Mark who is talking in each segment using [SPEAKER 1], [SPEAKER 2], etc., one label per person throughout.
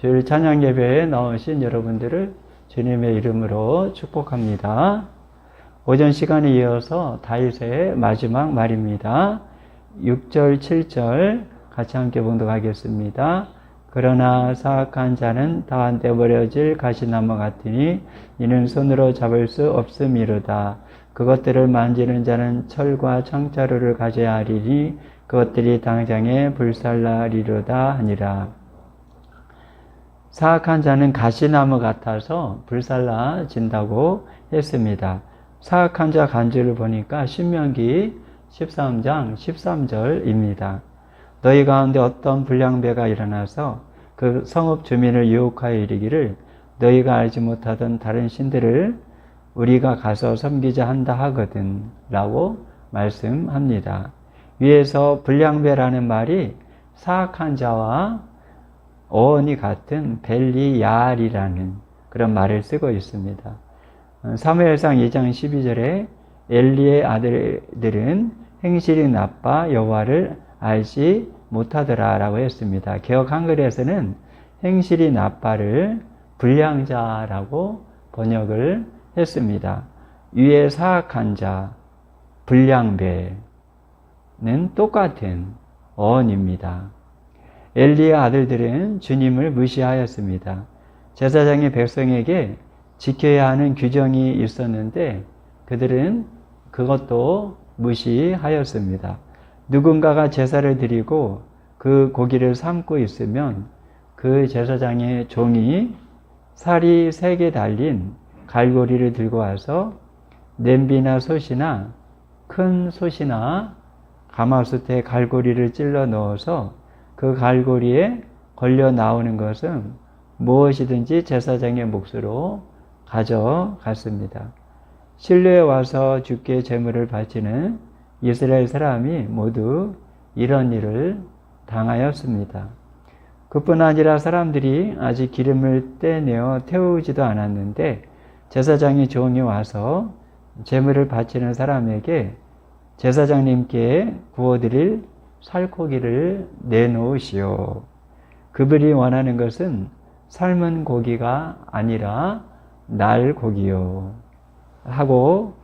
[SPEAKER 1] 주일 찬양 예배에 나오신 여러분들을 주님의 이름으로 축복합니다. 오전 시간에 이어서 다윗의 마지막 말입니다. 6절, 7절 같이 함께 봉독하겠습니다. 그러나 사악한 자는 다 한데 버려질 가시나무 같으니 이는 손으로 잡을 수 없음이로다. 그것들을 만지는 자는 철과 창자루를 가져야 하리니 그것들이 당장에 불살라리로다 하니라. 사악한 자는 가시나무 같아서 불살라진다고 했습니다. 사악한 자 간주를 보니까 신명기 13장 13절입니다. 너희 가운데 어떤 불량배가 일어나서 그 성읍 주민을 유혹하여 이르기를 너희가 알지 못하던 다른 신들을 우리가 가서 섬기자 한다 하거든 라고 말씀합니다. 위에서 불량배라는 말이 사악한 자와 어원이 같은 벨리얄이라는 그런 말을 쓰고 있습니다. 사무엘상 2장 12절에 엘리의 아들들은 행실이 나빠 여호와를 알지 못하더라 라고 했습니다. 개역 한글에서는 행실이 나빠를 불량자라고 번역을 했습니다. 위에 사악한 자, 불량배는 똑같은 어원입니다. 엘리의 아들들은 주님을 무시하였습니다. 제사장이 백성에게 지켜야 하는 규정이 있었는데 그들은 그것도 무시하였습니다. 누군가가 제사를 드리고 그 고기를 삶고 있으면 그 제사장의 종이 살이 3개 달린 갈고리를 들고 와서 냄비나 솥이나 큰 솥이나 가마솥에 갈고리를 찔러 넣어서 그 갈고리에 걸려 나오는 것은 무엇이든지 제사장의 몫으로 가져갔습니다. 실로에 와서 주께 제물을 바치는 이스라엘 사람이 모두 이런 일을 당하였습니다. 그뿐 아니라 사람들이 아직 기름을 떼내어 태우지도 않았는데 제사장의 종이 와서 제물을 바치는 사람에게 제사장님께 구워드릴 살코기를 내놓으시오. 그들이 원하는 것은 삶은 고기가 아니라 날 고기요 하고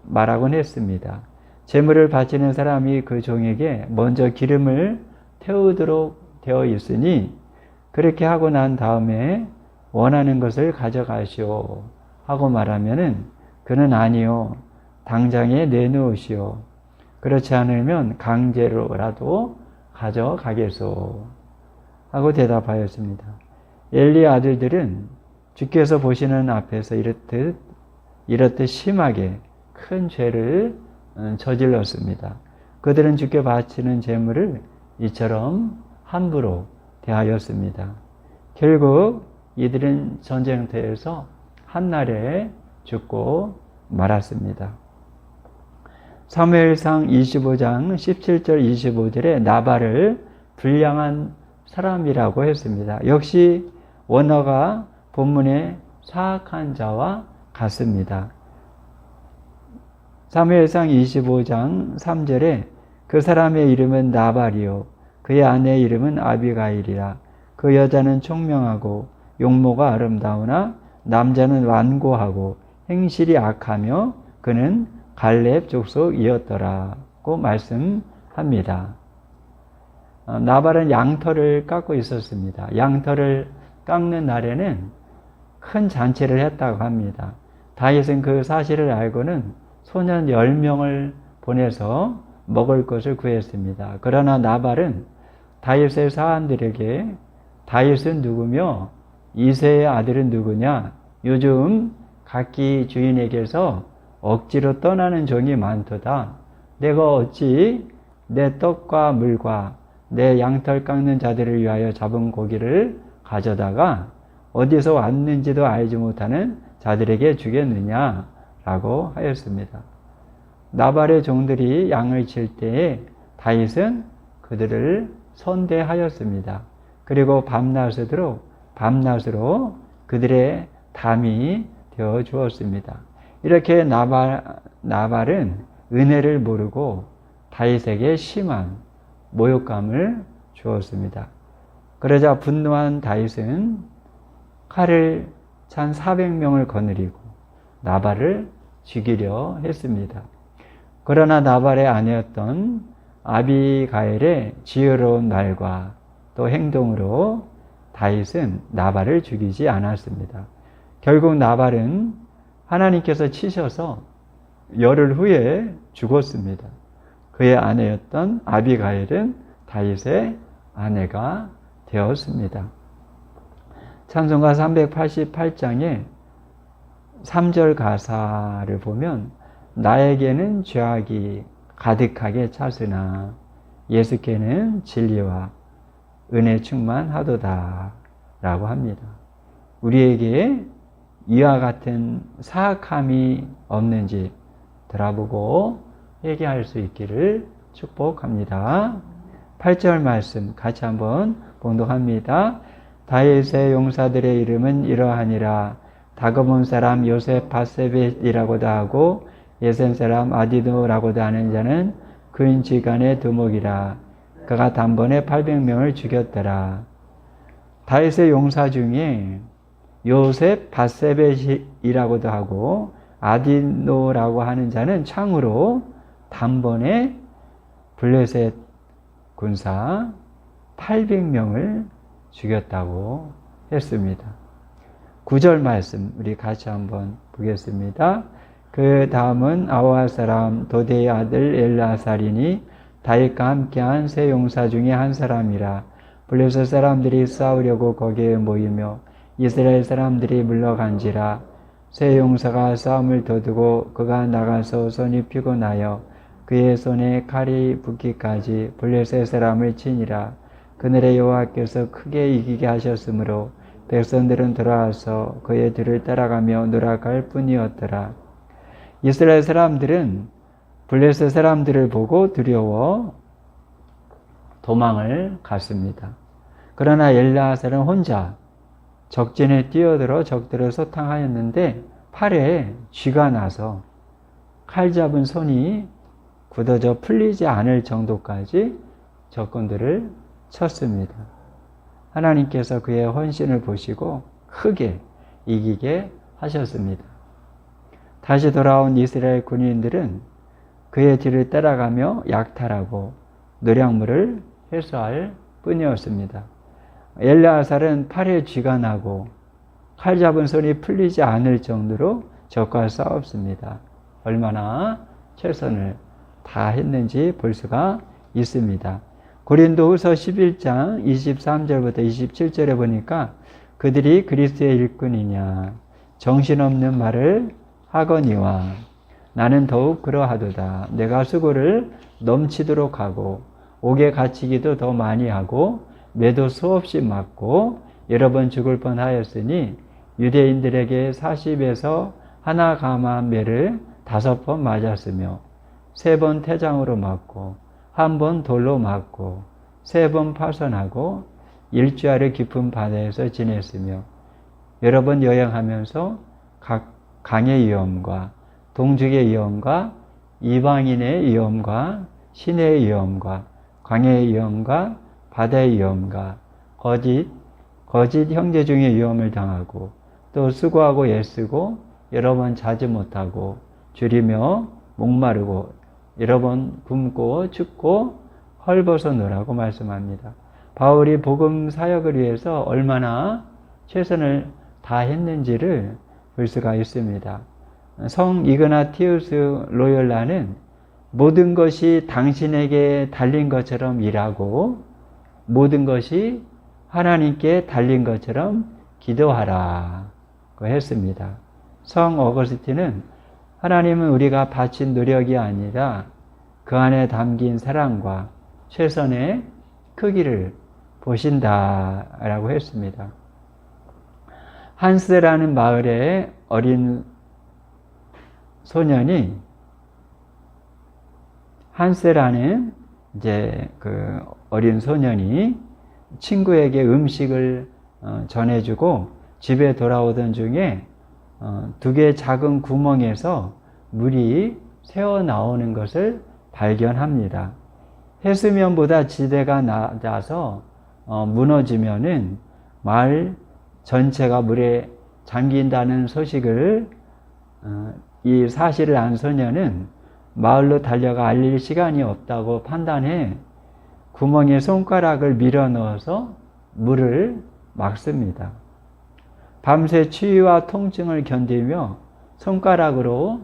[SPEAKER 1] 말하곤 했습니다. 제물을 바치는 사람이 그 종에게 먼저 기름을 태우도록 되어 있으니 그렇게 하고 난 다음에 원하는 것을 가져가시오 하고 말하면은 그는 아니요 당장에 내놓으시오. 그렇지 않으면 강제로라도 가져가겠소 하고 대답하였습니다. 엘리의 아들들은 주께서 보시는 앞에서 이렇듯 심하게 큰 죄를 저질렀습니다. 그들은 주께 바치는 제물을 이처럼 함부로 대하였습니다. 결국 이들은 전쟁터에서 한날에 죽고 말았습니다. 사무엘상 25장 17절 25절에 나발을 불량한 사람이라고 했습니다. 역시 원어가 본문의 사악한 자와 같습니다. 사무엘상 25장 3절에 그 사람의 이름은 나발이요 그의 아내의 이름은 아비가일이라. 그 여자는 총명하고 용모가 아름다우나 남자는 완고하고 행실이 악하며 그는 갈렙 족속이었더라고 말씀합니다. 나발은 양털을 깎고 있었습니다. 양털을 깎는 날에는 큰 잔치를 했다고 합니다. 다윗은 그 사실을 알고는 소년 10명을 보내서 먹을 것을 구했습니다. 그러나 나발은 다윗의 사람들에게 다윗은 누구며 이새의 아들은 누구냐? 요즘 각기 주인에게서 억지로 떠나는 종이 많도다. 내가 어찌 내 떡과 물과 내 양털 깎는 자들을 위하여 잡은 고기를 가져다가 어디서 왔는지도 알지 못하는 자들에게 주겠느냐라고 하였습니다. 나발의 종들이 양을 칠 때에 다윗은 그들을 선대하였습니다. 그리고 밤낮으로 그들의 담이 되어 주었습니다. 이렇게 나발은 은혜를 모르고 다윗에게 심한 모욕감을 주었습니다. 그러자 분노한 다윗은 칼을 찬 400명을 거느리고 나발을 죽이려 했습니다. 그러나 나발의 아내였던 아비가일의 지혜로운 말과 또 행동으로 다윗은 나발을 죽이지 않았습니다. 결국 나발은 하나님께서 치셔서 열흘 후에 죽었습니다. 그의 아내였던 아비가일은 다윗의 아내가 되었습니다. 찬송가 388장에 3절 가사를 보면 나에게는 죄악이 가득하게 찼으나 예수께는 진리와 은혜 충만하도다 라고 합니다. 우리에게 이와 같은 사악함이 없는지 돌아보고 회개할 수 있기를 축복합니다. 8절 말씀 같이 한번 봉독합니다. 다윗의 용사들의 이름은 이러하니라. 다그몬 사람 요셉 바세벳이라고도 하고 예센 사람 아디노라고도 하는 자는 그인 지간의 두목이라. 그가 단번에 800명을 죽였더라. 다윗의 용사 중에 요셉 바세벳이라고도 하고 아디노라고 하는 자는 창으로 단번에 블레셋 군사 800명을 죽였다고 했습니다. 9절 말씀 우리 같이 한번 보겠습니다. 그 다음은 아와 사람 도대의 아들 엘라살이니 다윗과 함께한 세 용사 중에 한 사람이라. 블레셋 사람들이 싸우려고 거기에 모이며 이스라엘 사람들이 물러간지라. 세 용사가 싸움을 도두고 그가 나가서 손이 피곤하여 그의 손에 칼이 붙기까지 블레셋 사람을 치니라. 그날에 여호와께서 크게 이기게 하셨으므로 백성들은 돌아와서 그의 뒤를 따라가며 노력할 뿐이었더라. 이스라엘 사람들은 블레셋 사람들을 보고 두려워 도망을 갔습니다. 그러나 엘라살은 혼자 적진에 뛰어들어 적들을 소탕하였는데 팔에 쥐가 나서 칼 잡은 손이 굳어져 풀리지 않을 정도까지 적군들을 쳤습니다. 하나님께서 그의 헌신을 보시고 크게 이기게 하셨습니다. 다시 돌아온 이스라엘 군인들은 그의 뒤를 따라가며 약탈하고 노략물을 회수할 뿐이었습니다. 엘르아살은 팔에 쥐가 나고 칼 잡은 손이 풀리지 않을 정도로 적과 싸웠습니다. 얼마나 최선을 다했는지 볼 수가 있습니다. 고린도후서 11장 23절부터 27절에 보니까 그들이 그리스도의 일꾼이냐 정신없는 말을 하거니와 나는 더욱 그러하도다. 내가 수고를 넘치도록 하고 옥에 갇히기도 더 많이 하고 매도 수없이 맞고 여러 번 죽을 뻔하였으니 유대인들에게 40에서 하나 감한 매를 5번 맞았으며 3번 태장으로 맞고 1번 돌로 맞고 3번 파선하고 일주일을 깊은 바다에서 지냈으며 여러 번 여행하면서 각 강의 위험과 동족의 위험과 이방인의 위험과 신의 위험과 광야의 위험과 바다의 위험과 거짓 형제 중의 위험을 당하고 또 수고하고 애쓰고 여러 번 자지 못하고 줄이며 목마르고 여러 번 굶고 춥고 헐벗어노라고 말씀합니다. 바울이 복음 사역을 위해서 얼마나 최선을 다했는지를 볼 수가 있습니다. 성 이그나티우스 로열라는 모든 것이 당신에게 달린 것처럼 일하고 모든 것이 하나님께 달린 것처럼 기도하라고 했습니다. 성 어거스틴은 하나님은 우리가 바친 노력이 아니라 그 안에 담긴 사랑과 최선의 크기를 보신다라고 했습니다. 한스라는 마을의 어린 소년이 한스라는 이제 그 어린 소년이 친구에게 음식을 전해주고 집에 돌아오던 중에 2개의 작은 구멍에서 물이 새어 나오는 것을 발견합니다. 해수면보다 지대가 낮아서 무너지면은 마을 전체가 물에 잠긴다는 소식을 이 사실을 안 소녀는 마을로 달려가 알릴 시간이 없다고 판단해 구멍에 손가락을 밀어 넣어서 물을 막습니다. 밤새 추위와 통증을 견디며 손가락으로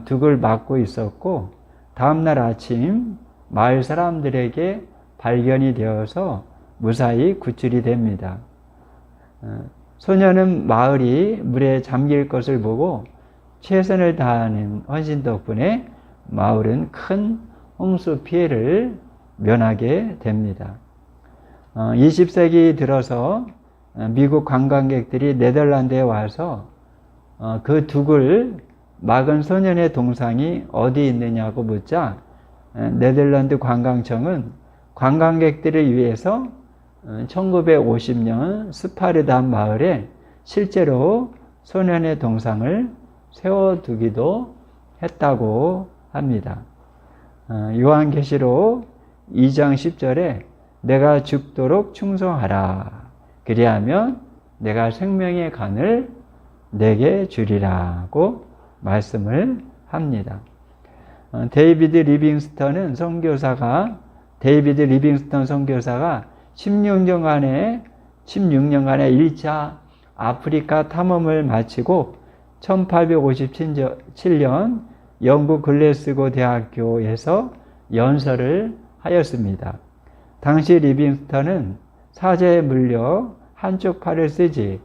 [SPEAKER 1] 둑을 막고 있었고 다음날 아침 마을 사람들에게 발견이 되어서 무사히 구출이 됩니다. 소녀는 마을이 물에 잠길 것을 보고 최선을 다하는 헌신 덕분에 마을은 큰 홍수 피해를 면하게 됩니다. 20세기 들어서 미국 관광객들이 네덜란드에 와서 그 둑을 막은 소년의 동상이 어디 있느냐고 묻자 네덜란드 관광청은 관광객들을 위해서 1950년 스파르담 마을에 실제로 소년의 동상을 세워두기도 했다고 합니다. 요한계시록 2장 10절에 내가 죽도록 충성하라. 그리하면 내가 생명의 간을 내게 주리라고 말씀을 합니다. 데이비드 리빙스턴 선교사가 16년간의 1차 아프리카 탐험을 마치고 1857년 영국 글래스고 대학교에서 연설을 하였습니다. 당시 리빙스턴은 사자에 물려 한쪽 팔을 쓰지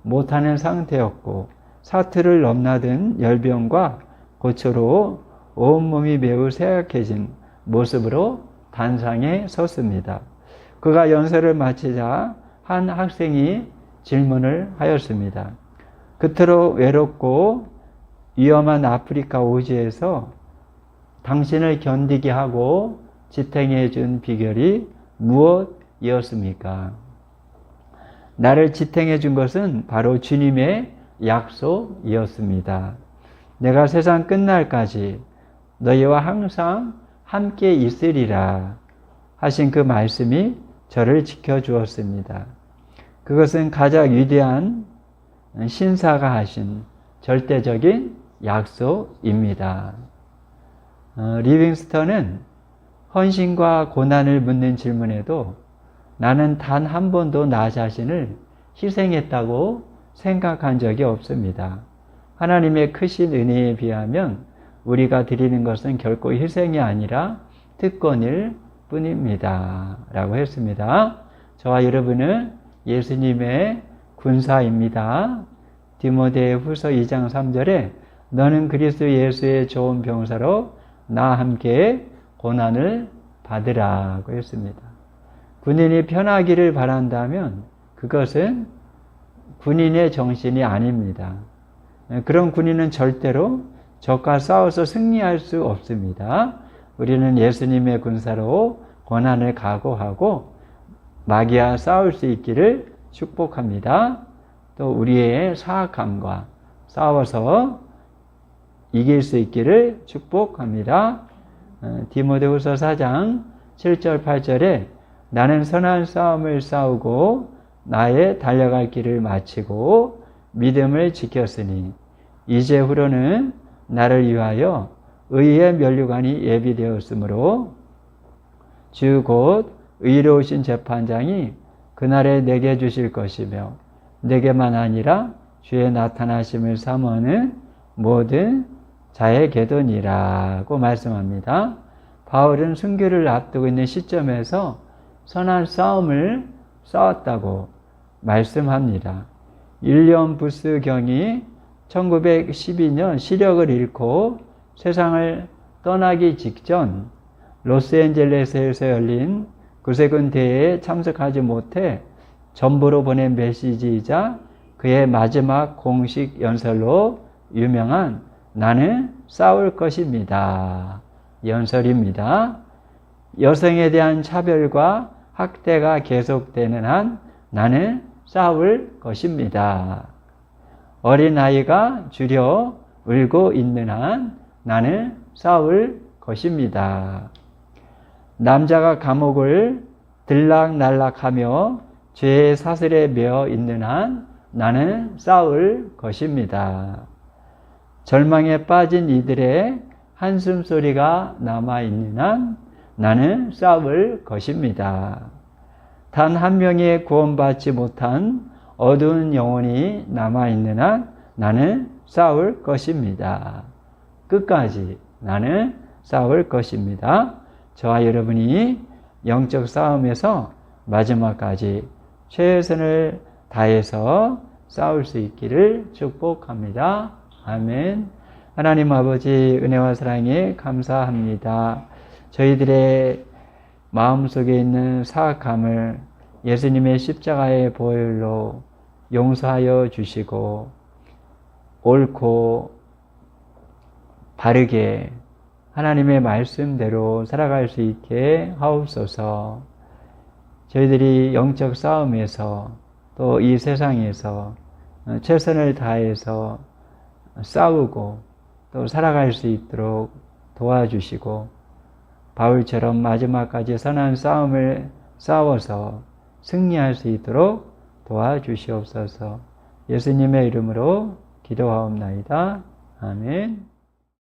[SPEAKER 1] 못하는 상태였고 사투를 넘나든 열병과 고초로 온몸이 매우 쇠약해진 모습으로 단상에 섰습니다. 그가 연설을 마치자 한 학생이 질문을 하였습니다. 그토록 외롭고 위험한 아프리카 오지에서 당신을 견디게 하고 지탱해 준 비결이 무엇이었습니까? 나를 지탱해 준 것은 바로 주님의 약속이었습니다. 내가 세상 끝날까지 너희와 항상 함께 있으리라 하신 그 말씀이 저를 지켜주었습니다. 그것은 가장 위대한 신사가 하신 절대적인 약속입니다. 리빙스턴은 헌신과 고난을 묻는 질문에도 나는 단 한 번도 나 자신을 희생했다고 생각한 적이 없습니다. 하나님의 크신 은혜에 비하면 우리가 드리는 것은 결코 희생이 아니라 특권일 뿐입니다. 라고 했습니다. 저와 여러분은 예수님의 군사입니다. 디모데후서 2장 3절에 너는 그리스도 예수의 좋은 병사로 나와 함께 고난을 받으라고 했습니다. 군인이 편하기를 바란다면 그것은 군인의 정신이 아닙니다. 그런 군인은 절대로 적과 싸워서 승리할 수 없습니다. 우리는 예수님의 군사로 고난을 각오하고 마귀와 싸울 수 있기를 축복합니다. 또 우리의 사악함과 싸워서 이길 수 있기를 축복합니다. 디모데후서 4장 7절 8절에 나는 선한 싸움을 싸우고 나의 달려갈 길을 마치고 믿음을 지켰으니 이제후로는 나를 위하여 의의 면류관이 예비되었으므로 주 곧 의로우신 재판장이 그날에 내게 주실 것이며 내게만 아니라 주의 나타나심을 사모하는 모든 자에게도니라고 말씀합니다. 바울은 순교를 앞두고 있는 시점에서 선한 싸움을 싸웠다고 말씀합니다. 윌리엄 부스 경이 1912년 시력을 잃고 세상을 떠나기 직전 로스앤젤레스에서 열린 구세군 대회에 참석하지 못해 전부로 보낸 메시지이자 그의 마지막 공식 연설로 유명한 나는 싸울 것입니다. 연설입니다. 여성에 대한 차별과 학대가 계속되는 한 나는 싸울 것입니다. 어린아이가 주려 울고 있는 한 나는 싸울 것입니다. 남자가 감옥을 들락날락하며 죄의 사슬에 매어 있는 한 나는 싸울 것입니다. 절망에 빠진 이들의 한숨 소리가 남아있는 한 나는 싸울 것입니다. 단 한 명의 구원받지 못한 어두운 영혼이 남아있는 한 나는 싸울 것입니다. 끝까지 나는 싸울 것입니다. 저와 여러분이 영적 싸움에서 마지막까지 최선을 다해서 싸울 수 있기를 축복합니다. 아멘. 하나님 아버지 은혜와 사랑에 감사합니다. 저희들의 마음속에 있는 사악함을 예수님의 십자가의 보혈로 용서하여 주시고 옳고 바르게 하나님의 말씀대로 살아갈 수 있게 하옵소서. 저희들이 영적 싸움에서 또 이 세상에서 최선을 다해서 싸우고 또 살아갈 수 있도록 도와주시고 바울처럼 마지막까지 선한 싸움을 싸워서 승리할 수 있도록 도와주시옵소서. 예수님의 이름으로 기도하옵나이다. 아멘.